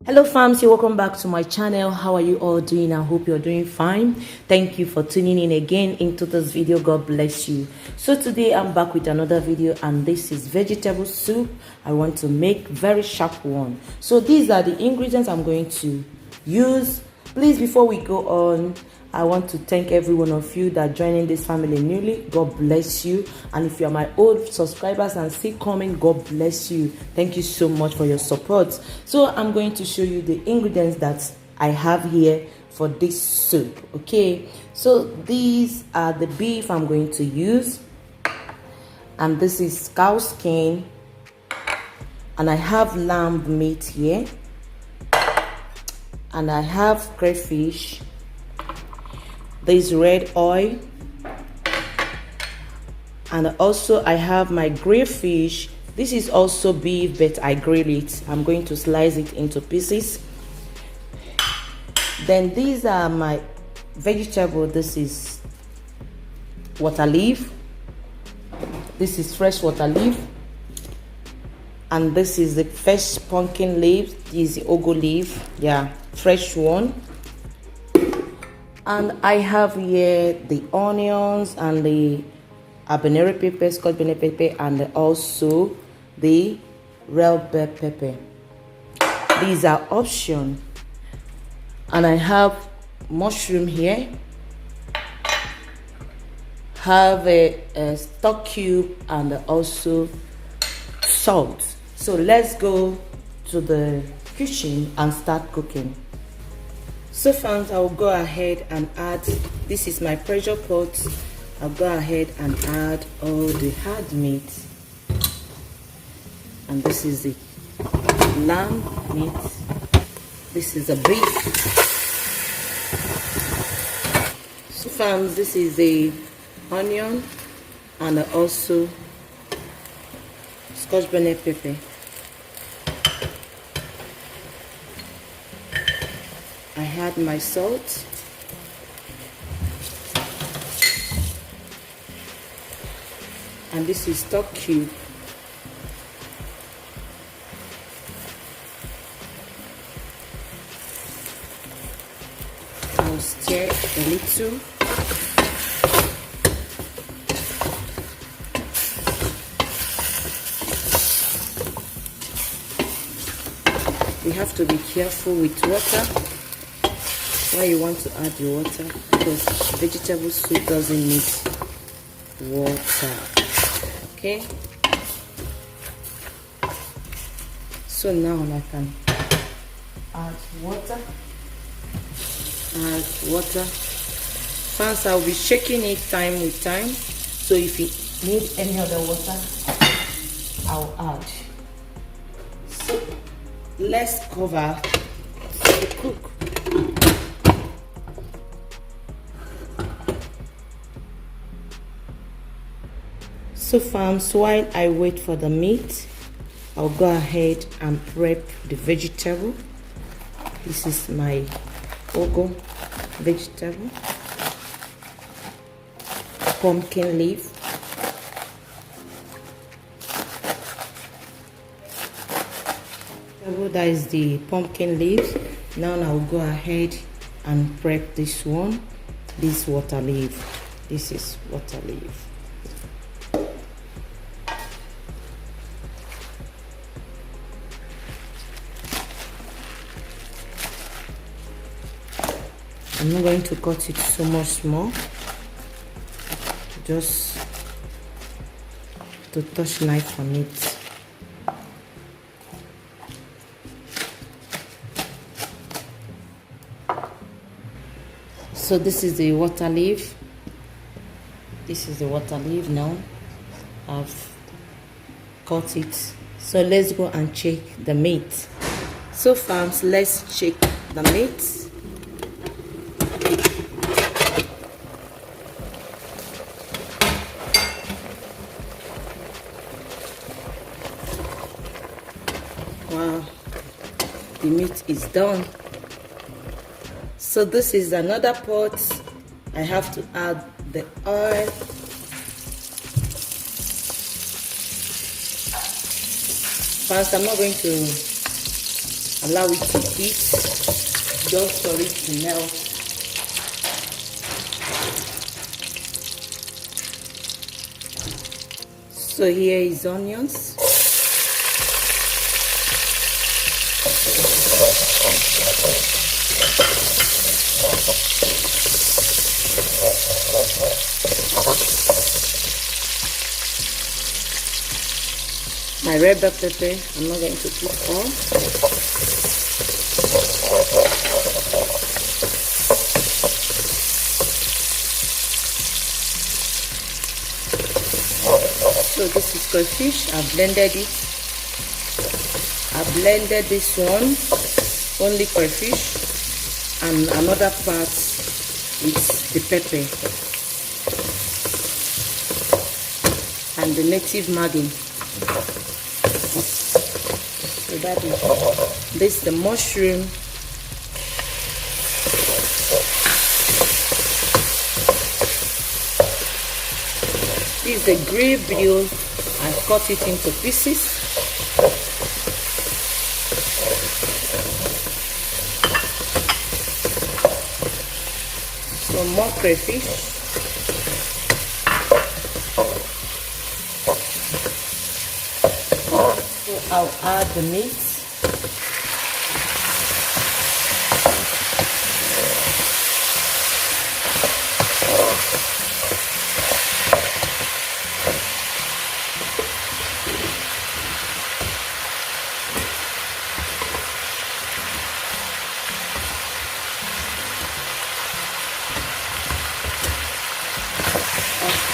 Hello family, welcome back to my channel. How are you all doing? I hope you're doing fine. Thank you for tuning in again into this video. God bless you. So today I'm back with another video, and this is vegetable soup. I want to make very sharp one. So these are the ingredients I'm going to use. Please, before we go on, I want to thank every one of you that joining this family newly. God bless you. And if you are my old subscribers and still coming, God bless you. Thank you so much for your support. So I'm going to show you the ingredients that I have here for this soup. Okay, so these are the beef I'm going to use, and this is cow skin, and I have lamb meat here, and I have crayfish. There's red oil, and also I have my grilled fish. This is also beef, but I grill it. I'm going to slice it into pieces. Then these are my vegetable. This is water leaf. This is fresh water leaf, and this is the fresh pumpkin leaf. This is the ogo leaf, yeah, fresh one. And I have here the onions and the habanero pepper, scotch bonnet pepper, and also the red bell pepper. These are options. And I have mushroom here. Have a stock cube and also salt. So let's go to the kitchen and start cooking. So friends, I'll go ahead and add, this is my pressure pot. I'll go ahead and add all the hard meat. And this is the lamb meat. This is the beef. So friends, this is the onion and also scotch bonnet pepper. I had my salt, and this is stock cube. I'll stir a little. We have to be careful with water. Why you want to add the water, because vegetable soup doesn't need water. Okay, so now I can add water. First, I'll be shaking it time with time, so if you need any other water, I'll add. So let's cover to cook. So farms, while I wait for the meat, I'll go ahead and prep the vegetable. This is my ogo vegetable, pumpkin leaf, that is the pumpkin leaf. Now I'll go ahead and prep this one, this water leaf. This is water leaf. I'm not going to cut it so much small, just to touch knife on it. So this is the water leaf. This is the water leaf. Now I've cut it. So let's go and check the meat. So farms, let's check the meat. Wow, the meat is done. So this is another pot. I have to add the oil. First, I'm not going to Allow it to heat just for it to melt. So here is onions. My red bell pepper, I'm not going to put all. So this is crayfish. I've blended it. I've blended this one, only crayfish, and another part is the pepper and the native maggi. So that is this, the mushroom. This is the grilled bean. I cut it into pieces. So more crayfish. So I'll add the meat.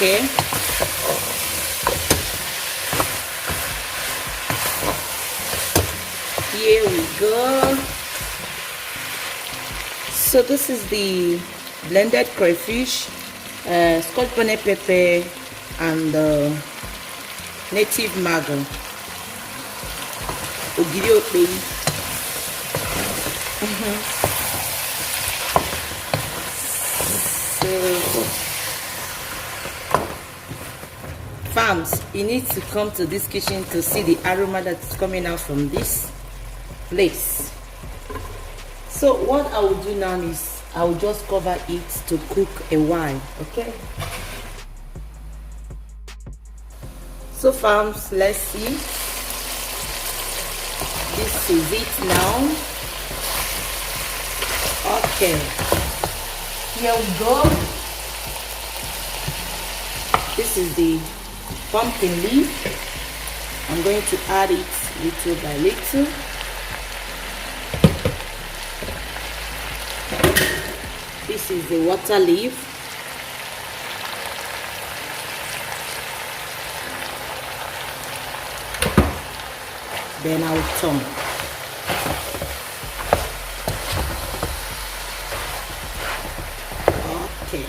Okay. Here we go. So this is the blended crayfish, scotch bonnet pepper, and native maggi. So farms, you need to come to this kitchen to see the aroma that's coming out from this place. So what I will do now is I will just cover it to cook a while. Okay, so farms, let's see. This is it now. Okay, here we go. This is the pumpkin leaf. I'm going to add it little by little. This is the water leaf. Then I'll turn. Okay.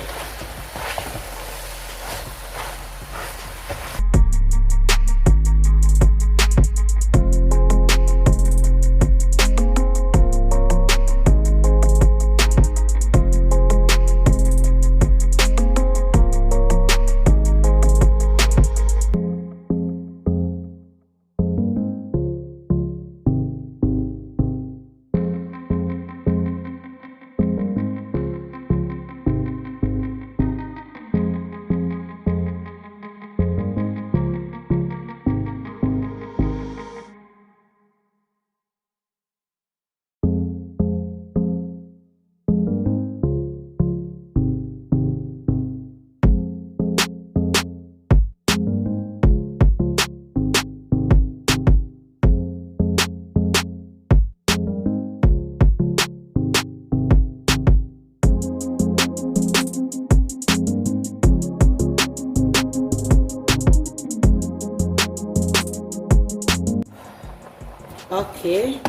Okay,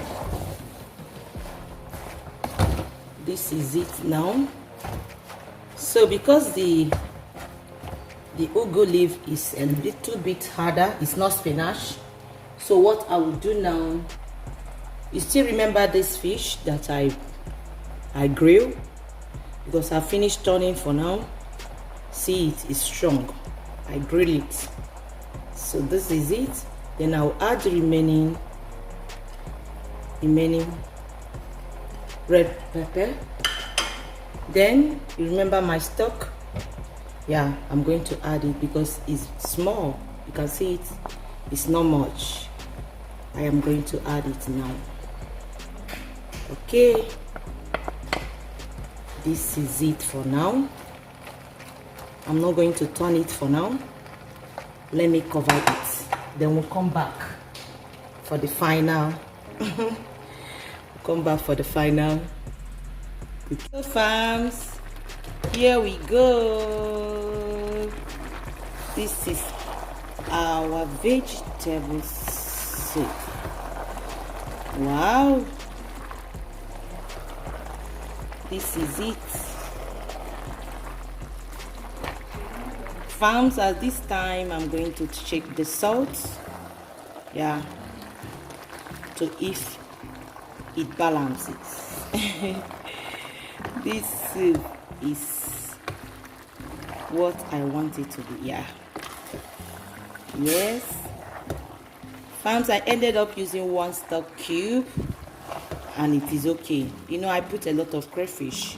this is it now. So because the ugu leaf is a little bit harder, it's not spinach, so what I will do now, you still remember this fish that I grill, because I finished turning for now. See, it is strong. I grill it. So this is it. Then I'll add the remaining red pepper. Then you remember my stock. Yeah, I'm going to add it because it's small. You can see it, it's not much. I am going to add it now. Okay, this is it for now. I'm not going to turn it for now. Let me cover it, then we'll come back for the final. Come back for the final. So farms, here we go. This is our vegetable soup. Wow, this is it. Farms, at this time I'm going to check the salt, yeah, to if it balances. This soup is what I want it to be. Yeah, yes. Farms, I ended up using 1 stock cube, and it is okay. You know, I put a lot of crayfish,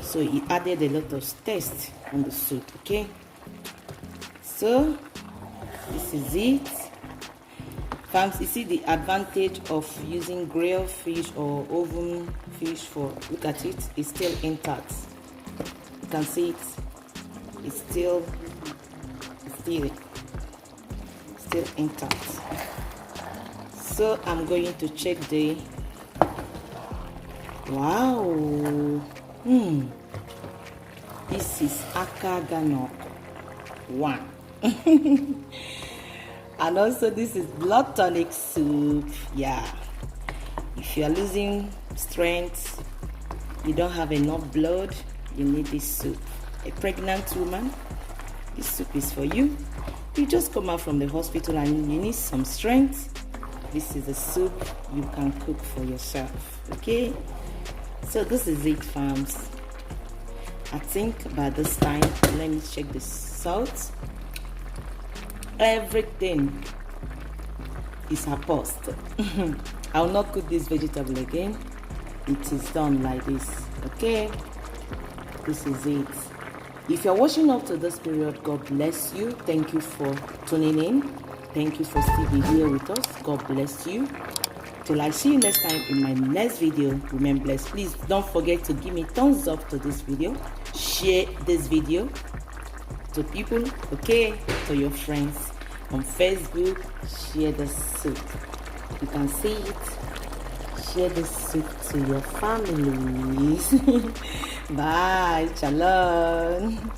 so it added a lot of taste on the soup. Okay, so this is it. Farms, you see the advantage of using grilled fish or oven fish for, look at it, it's still intact. You can see it, it's still intact. So I'm going to check the, wow, this is Akaganok 1. And also this is blood tonic soup. Yeah, if you are losing strength, you don't have enough blood, you need this soup. A pregnant woman, this soup is for you. You just come out from the hospital and you need some strength. This is a soup you can cook for yourself. Okay, so this is it, farms. I think by this time, let me check the salt. Everything is a post. I will not cook this vegetable again. It is done like this. Okay, this is it. If you're watching up to this period, God bless you. Thank you for tuning in. Thank you for still being here with us. God bless you. Till I see you next time in my next video, remain blessed. Please don't forget to give me thumbs up to this video. Share this video to people, okay, to your friends on Facebook. Share the soup, you can see it. Share the soup to your families. Bye, shalom.